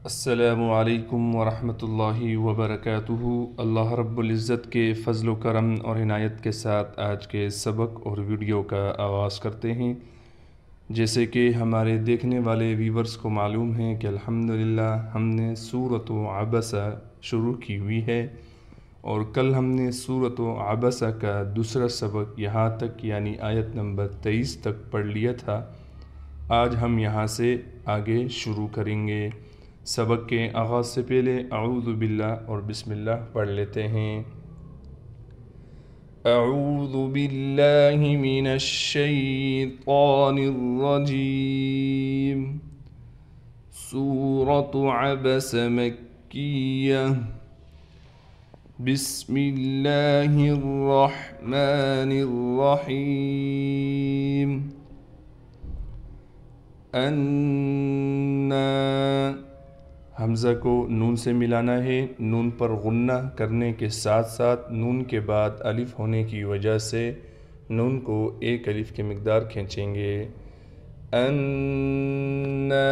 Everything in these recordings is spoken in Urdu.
السلام علیکم ورحمۃ اللہ وبرکاتہ۔ اللہ رب العزت کے فضل و کرم اور عنایت کے ساتھ آج کے سبق اور ویڈیو کا آغاز کرتے ہیں۔ جیسے کہ ہمارے دیکھنے والے ویورز کو معلوم ہے کہ الحمدللہ ہم نے سورۃ عبسہ شروع کی ہوئی ہے، اور کل ہم نے سورۃ عبسہ کا دوسرا سبق یہاں تک یعنی آیت نمبر 23 تک پڑھ لیا تھا۔ آج ہم یہاں سے آگے شروع کریں گے۔ سبق کے آغاز سے پہلے اعوذ باللہ اور بسم اللہ پڑھ لیتے ہیں۔ اعوذ باللہ من الشیطان الرجیم۔ سورۃ عبس مکیہ۔ بسم اللہ الرحمن الرحیم۔ انا، حمزہ کو نون سے ملانا ہے، نون پر غنہ کرنے کے ساتھ ساتھ نون کے بعد الف ہونے کی وجہ سے نون کو ایک الف کی مقدار کھینچیں گے۔ انا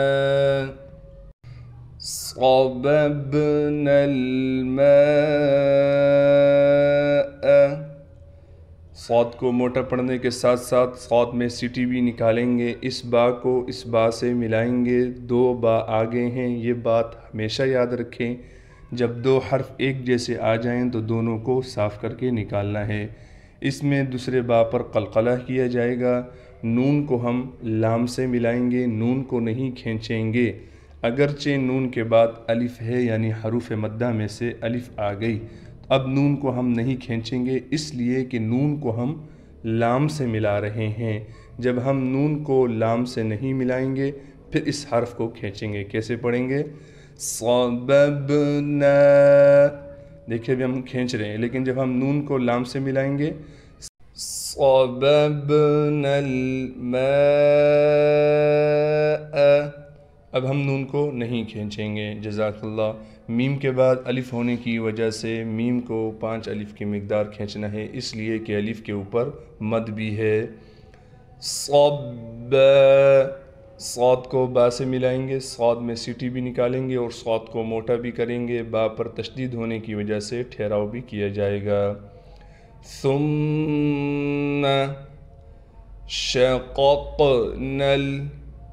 صببنا الماء، صاد کو موٹا پڑھنے کے ساتھ ساتھ صاد میں سیٹی بھی نکالیں گے۔ اس با کو اس با سے ملائیں گے، دو با آگے ہیں، یہ بات ہمیشہ یاد رکھیں۔ جب دو حرف ایک جیسے آ جائیں تو دونوں کو صاف کر کے نکالنا ہے۔ اس میں دوسرے با پر قلقلہ کیا جائے گا۔ نون کو ہم لام سے ملائیں گے، نون کو نہیں کھینچیں گے۔ اگرچہ نون کے بعد الف ہے یعنی حروف مدہ میں سے الف آ گئی، اب نون کو ہم نہیں کھینچیں گے، اس لیے کہ نون کو ہم لام سے ملا رہے ہیں۔ جب ہم نون کو لام سے نہیں ملائیں گے پھر اس حرف کو کھینچیں گے۔ کیسے پڑھیں گے؟ صببنا، دیکھیں ابھی ہم کھینچ رہے ہیں، لیکن جب ہم نون کو لام سے ملائیں گے صببنا الماء، اب ہم نون کو نہیں کھینچیں گے۔ جزاک اللہ۔ میم کے بعد الف ہونے کی وجہ سے میم کو 5 الف کی مقدار کھینچنا ہے، اس لیے کہ الف کے اوپر مد بھی ہے۔ صب، صاد کو با سے ملائیں گے، صاد میں سیٹی بھی نکالیں گے اور صاد کو موٹا بھی کریں گے۔ با پر تشدید ہونے کی وجہ سے ٹھہراؤ بھی کیا جائے گا۔ ثم شققنا،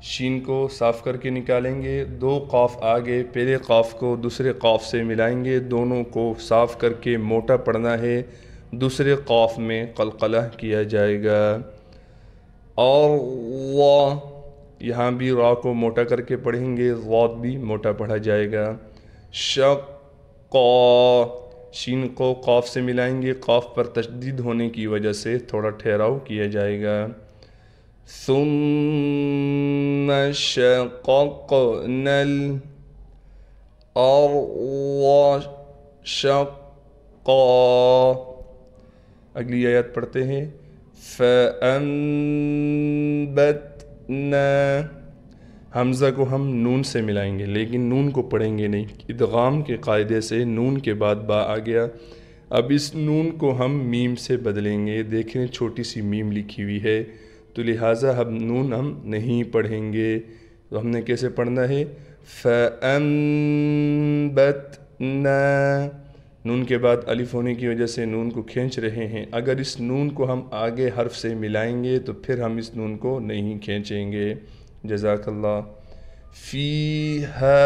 شین کو صاف کر کے نکالیں گے، دو قاف آگے، پہلے قاف کو دوسرے قاف سے ملائیں گے، دونوں کو صاف کر کے موٹا پڑھنا ہے، دوسرے قاف میں قلقلہ کیا جائے گا۔ اور وا، یہاں بھی را کو موٹا کر کے پڑھیں گے، ضاد بھی موٹا پڑھا جائے گا۔ شقا، شین کو قاف سے ملائیں گے، قاف پر تشدید ہونے کی وجہ سے تھوڑا ٹھہراؤ کیا جائے گا۔ ثم شققنا الأرض شقا۔ اگلی آیت پڑھتے ہیں۔ فأنبتنا، حمزہ کو ہم نون سے ملائیں گے لیکن نون کو پڑھیں گے نہیں، ادغام کے قاعدے سے نون کے بعد با آ گیا، اب اس نون کو ہم میم سے بدلیں گے۔ دیکھیں چھوٹی سی میم لکھی ہوئی ہے، تو لہٰذا ہم نون ہم نہیں پڑھیں گے، تو ہم نے کیسے پڑھنا ہے؟ فأنبتنا، نون کے بعد الف ہونے کی وجہ سے نون کو کھینچ رہے ہیں، اگر اس نون کو ہم آگے حرف سے ملائیں گے تو پھر ہم اس نون کو نہیں کھینچیں گے۔ جزاک اللہ۔ فیہا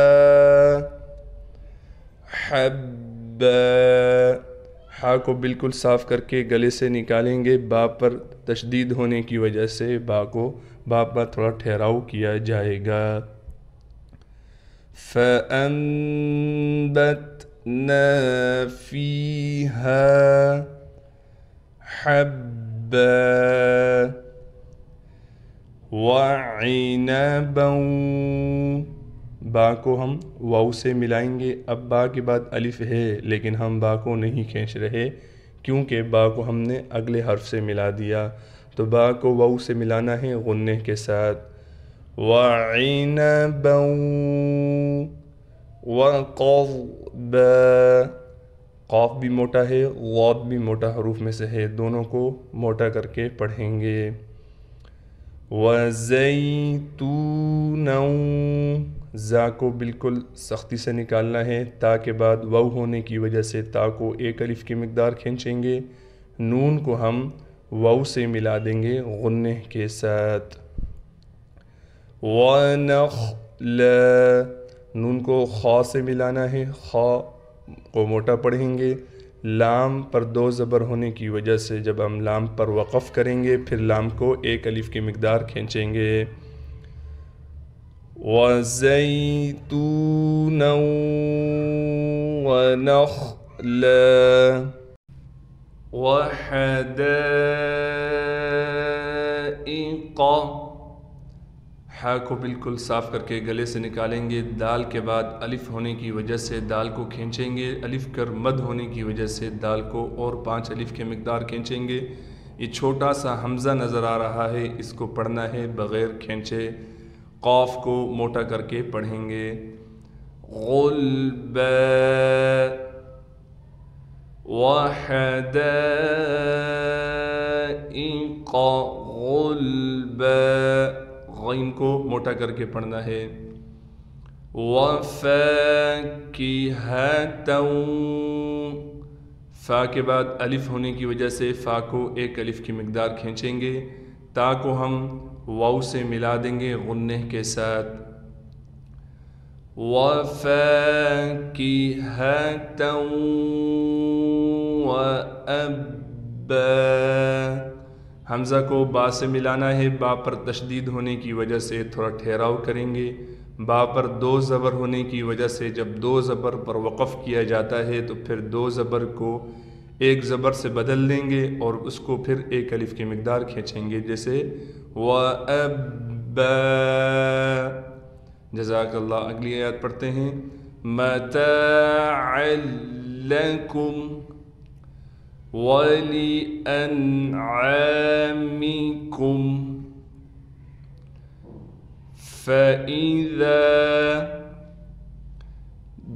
حبا، ہا کو بالکل صاف کر کے گلے سے نکالیں گے، با پر تشدید ہونے کی وجہ سے با پر تھوڑا ٹھہراؤ کیا جائے گا۔ فَأَنبَتْنَا فِيهَا حَبًّا وَعِنَبًا، با کو ہم واو سے ملائیں گے، اب با کے بعد الف ہے لیکن ہم با کو نہیں کھینچ رہے کیونکہ با کو ہم نے اگلے حرف سے ملا دیا، تو با کو واو سے ملانا ہے غنّے کے ساتھ۔ وَعِنَبًا وَقَضْبًا، قاف بھی موٹا ہے، ضاد بھی موٹا حروف میں سے ہے، دونوں کو موٹا کر کے پڑھیں گے۔ وَزَيْتُونًا، زا کو بالکل سختی سے نکالنا ہے، تا کے بعد واو ہونے کی وجہ سے تا کو ایک الف کی مقدار کھینچیں گے، نون کو ہم واو سے ملا دیں گے غنہ کے ساتھ۔ وَنَخْلَ، نون کو خا سے ملانا ہے، خا کو موٹا پڑھیں گے، لام پر دو زبر ہونے کی وجہ سے جب ہم لام پر وقف کریں گے پھر لام کو ایک الف کی مقدار کھینچیں گے۔ وَزَيْتُونًا وَنَخْلًا وَحَدَائِقَ، ہا کو بالکل صاف کر کے گلے سے نکالیں گے، دال کے بعد الف ہونے کی وجہ سے دال کو کھینچیں گے، الف کر مد ہونے کی وجہ سے دال کو اور 5 الف کے مقدار کھینچیں گے۔ یہ چھوٹا سا حمزہ نظر آ رہا ہے، اس کو پڑھنا ہے بغیر کھینچے، قاف کو موٹا کر کے پڑھیں گے۔ غُلْبًا وَحَدَائِقَ غُلْبًا، غین کو موٹا کر کے پڑھنا ہے۔ وَفَاكِهَةً، فا کے بعد الف ہونے کی وجہ سے فا کو ایک الف کی مقدار کھینچیں گے، تا کو ہم واو سے ملا دیں گے غنہ کے ساتھ۔ وَفَاكِهَةً وَأَبًّا، حمزہ کو با سے ملانا ہے، با پر تشدید ہونے کی وجہ سے تھوڑا ٹھہراؤ کریں گے، با پر 2 زبر ہونے کی وجہ سے جب 2 زبر پر وقف کیا جاتا ہے تو پھر 2 زبر کو ایک زبر سے بدل دیں گے اور اس کو پھر ایک الف کی مقدار کھینچیں گے، جیسے وَأَبًّا۔ جزاک اللہ۔ اگلی آیات پڑھتے ہیں۔ مَتَاعًا لَكُمْ وَلِأَنْعَامِكُمْ، فَإِذَا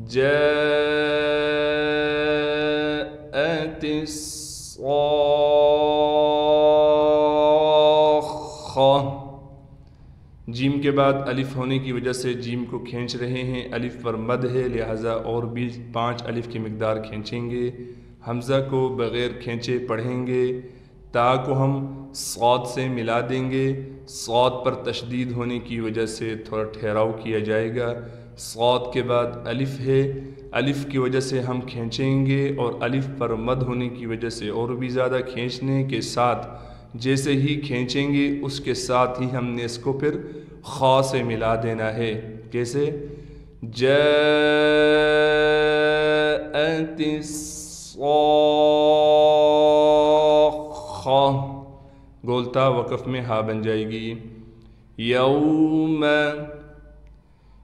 جَاءَتِ الصَّاخَّةُ، جیم کے بعد الف ہونے کی وجہ سے جیم کو کھینچ رہے ہیں، الف پر مد ہے لہٰذا اور بھی 5 الف کی مقدار کھینچیں گے، حمزہ کو بغیر کھینچے پڑھیں گے، تا کو ہم صاد سے ملا دیں گے، صاد پر تشدید ہونے کی وجہ سے تھوڑا ٹھہراؤ کیا جائے گا، صاد کے بعد الف ہے، الف کی وجہ سے ہم کھینچیں گے اور الف پر مد ہونے کی وجہ سے اور بھی زیادہ کھینچنے کے ساتھ جیسے ہی کھینچیں گے اس کے ساتھ ہی ہم نے اس کو پھر خا سے ملا دینا ہے، کیسے؟ جاءت الصاخہ، گولتا وقف میں ہا بن جائے گی۔ یوم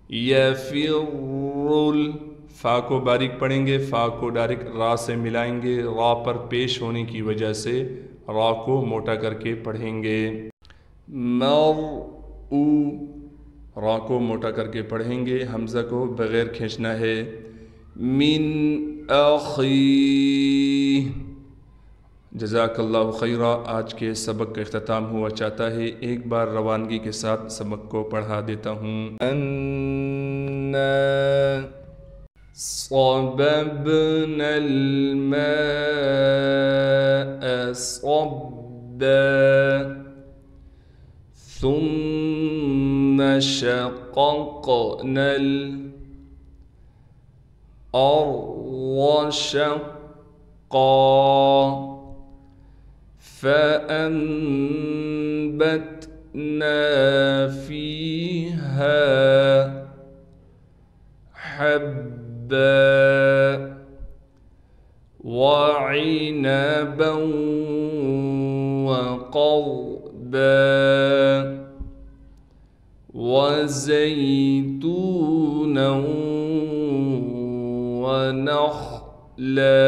یفر، فا کو باریک پڑھیں گے، فا کو ڈائریکٹ را سے ملائیں گے، را پر پیش ہونے کی وجہ سے را کو موٹا کر کے پڑھیں گے۔ مرء، را کو موٹا کر کے پڑھیں گے، حمزہ کو بغیر کھینچنا ہے۔ من اخی، جزاک اللہ خیرہ۔ آج کے سبق کا اختتام ہوا چاہتا ہے، ایک بار روانگی کے ساتھ سبق کو پڑھا دیتا ہوں۔ انا صببنا الماء صبا ثم شققنا الأرض شقا فأنبتنا فيها حبا وعنبا وقضبا وزيتونا ونخلا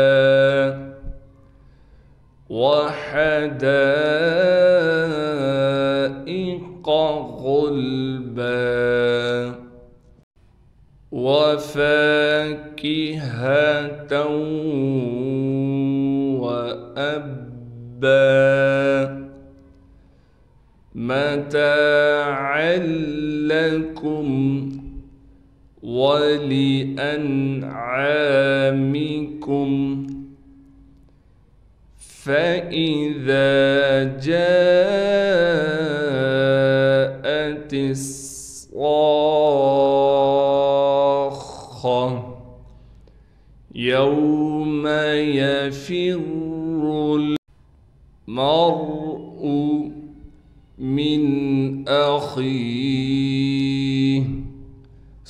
وحدائق غلبا وفاكهة وأبا متاعا لكم ولأنعامكم فإذا جاءت الصاخة يوم يفر المرء من أخيه